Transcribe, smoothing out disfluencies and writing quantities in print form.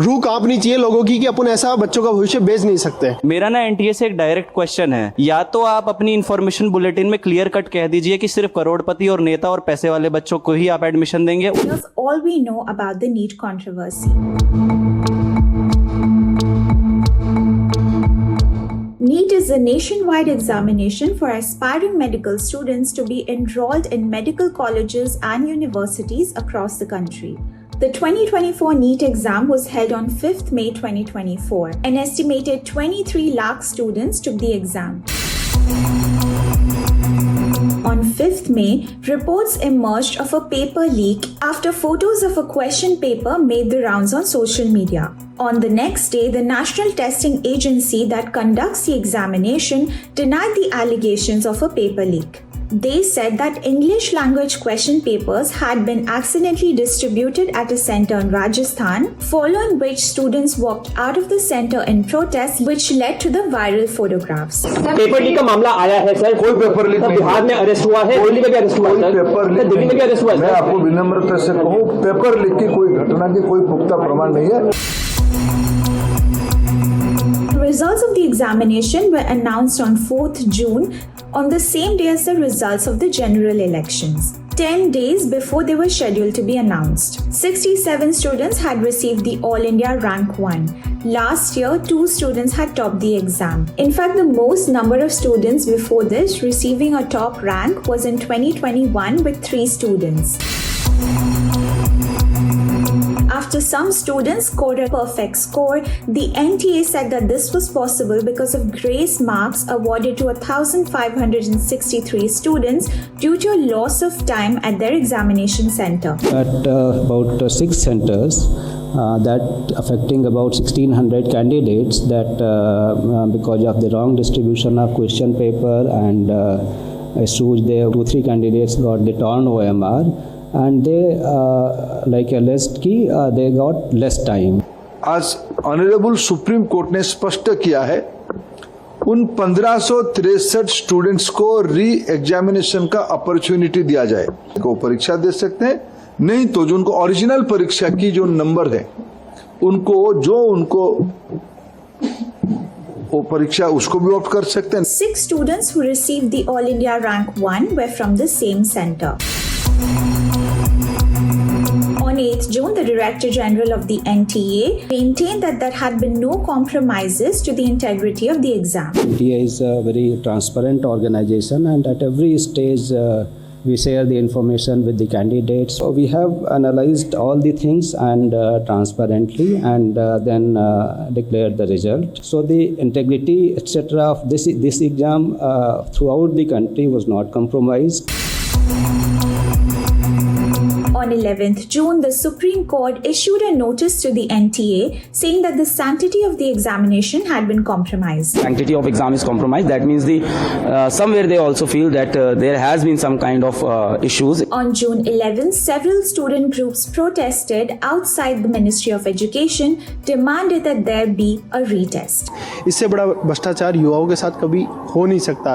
रूह कांपनी चाहिए लोगों की कि अपन ऐसा बच्चों का भविष्य बेच नहीं सकते। मेरा ना एनटीए से एक डायरेक्ट क्वेश्चन है, या तो आप अपनी इन्फॉर्मेशन बुलेटिन में क्लियर कट कह दीजिए कि सिर्फ करोड़पति और नेता और पैसे वाले बच्चों को ही आप एडमिशन देंगे। That's all we know about the NEET controversy. NEET is a nationwide examination for aspiring medical students to be enrolled in medical colleges and universities across the country. The 2024 NEET exam was held on 5th May 2024. An estimated 23 lakh students took the exam. On 5th May, reports emerged of a paper leak after photos of a question paper made the rounds on social media. On the next day, the National Testing Agency that conducts the examination denied the allegations of a paper leak. They said that English language question papers had been accidentally distributed at a center in Rajasthan, following which students walked out of the center in protest, which led to the viral photographs. Paper leak का मामला आया है sir, कोई paper leak नहीं, बिहार में arrest हुआ है, दिल्ली में भी अरेस्ट हुआ है, पेपर लीक दिल्ली में भी अरेस्ट हुआ है। मैं आपको विनम्रता से कहूं, पेपर लीक की कोई घटना की कोई पुख्ता प्रमाण नहीं है। Results of the examination were announced on 4th June, on the same day as the results of the general elections. 10 days before they were scheduled to be announced. 67 students had received the All India Rank 1. Last year, 2 students had topped the exam. In fact, the most number of students before this receiving a top rank was in 2021 with 3 students. After some students scored a perfect score, the NTA said that this was possible because of grace marks awarded to 1,563 students due to a loss of time at their examination center. At about 6 centers, that affecting about 1,600 candidates, that because of the wrong distribution of question paper and issues, there 2-3 candidates got the torn OMR. And they like alleged कि they got less time. आज honourable supreme court ने स्पष्ट किया है उन 1563 students को re examination का opportunity दिया जाए, को परीक्षा दे सकते हैं, नहीं तो जो उनको ओरिजिनल परीक्षा की जो नंबर है उनको वो परीक्षा उसको भी ऑप्ट कर सकते हैं। 6 students who received the All India Rank 1 were from the same center. On 8th June, the Director General of the NTA maintained that there had been no compromises to the integrity of the exam. NTA is a very transparent organization, and at every stage we share the information with the candidates. So we have analyzed all the things and transparently, and then declared the result. So the integrity etc. of this exam throughout the country was not compromised. On 11th June, the Supreme Court issued a notice to the NTA saying that the sanctity of the examination had been compromised. Sanctity of exam is compromised. That means somewhere they also feel that there has been some kind of issues. On June 11th, several student groups protested outside the Ministry of Education, demanded that there be a retest. इससे बड़ा भ्रष्टाचार युवाओं के साथ कभी हो नहीं सकता।